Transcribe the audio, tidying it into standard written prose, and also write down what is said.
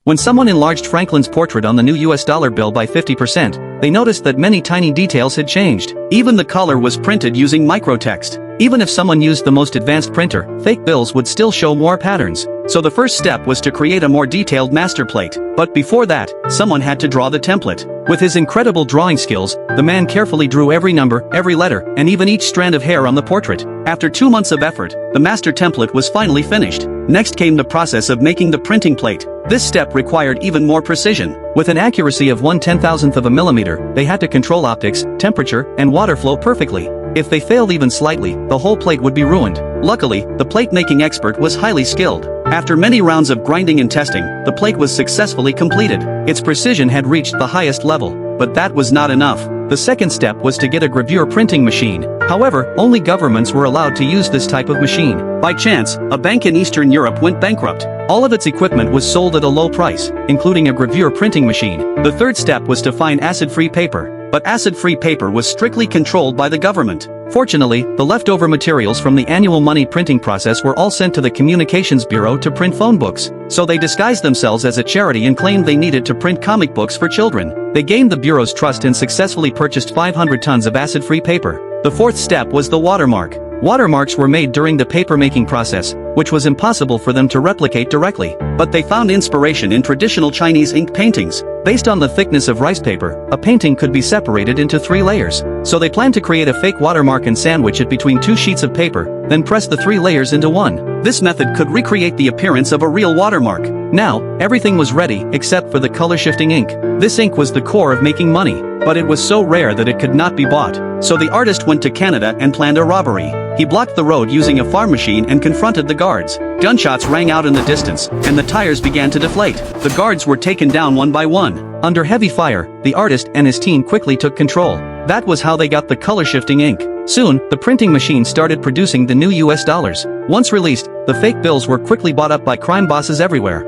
When someone enlarged Franklin's portrait on the new US dollar bill by 50%, they noticed that many tiny details had changed. Even the color was printed using microtext. Even if someone used the most advanced printer, fake bills would still show more patterns. So the first step was to create a more detailed master plate. But before that, someone had to draw the template. With his incredible drawing skills, the man carefully drew every number, every letter, and even each strand of hair on the portrait. After 2 months of effort, the master template was finally finished. Next came the process of making the printing plate. This step required even more precision. With an accuracy of 1/10,000th of a millimeter, they had to control optics, temperature, and water flow perfectly. If they failed even slightly, the whole plate would be ruined. Luckily, the plate-making expert was highly skilled. After many rounds of grinding and testing, the plate was successfully completed. Its precision had reached the highest level. But that was not enough. The second step was to get a gravure printing machine. However, only governments were allowed to use this type of machine. By chance, a bank in Eastern Europe went bankrupt. All of its equipment was sold at a low price, including a gravure printing machine. The third step was to find acid-free paper. But acid-free paper was strictly controlled by the government. Fortunately, the leftover materials from the annual money printing process were all sent to the Communications Bureau to print phone books. So they disguised themselves as a charity and claimed they needed to print comic books for children. They gained the Bureau's trust and successfully purchased 500 tons of acid-free paper. The fourth step was the watermark. Watermarks were made during the paper-making process, which was impossible for them to replicate directly. But they found inspiration in traditional Chinese ink paintings. Based on the thickness of rice paper, a painting could be separated into 3 layers. So they planned to create a fake watermark and sandwich it between 2 sheets of paper, then press the 3 layers into one. This method could recreate the appearance of a real watermark. Now, everything was ready except for the color-shifting ink. This ink was the core of making money, but it was so rare that it could not be bought. So the artist went to Canada and planned a robbery. He blocked the road using a farm machine and confronted the guards. Gunshots rang out in the distance, and the tires began to deflate. The guards were taken down one by one. Under heavy fire, the artist and his team quickly took control. That was how they got the color-shifting ink. Soon, the printing machine started producing the new US dollars. Once released, the fake bills were quickly bought up by crime bosses everywhere.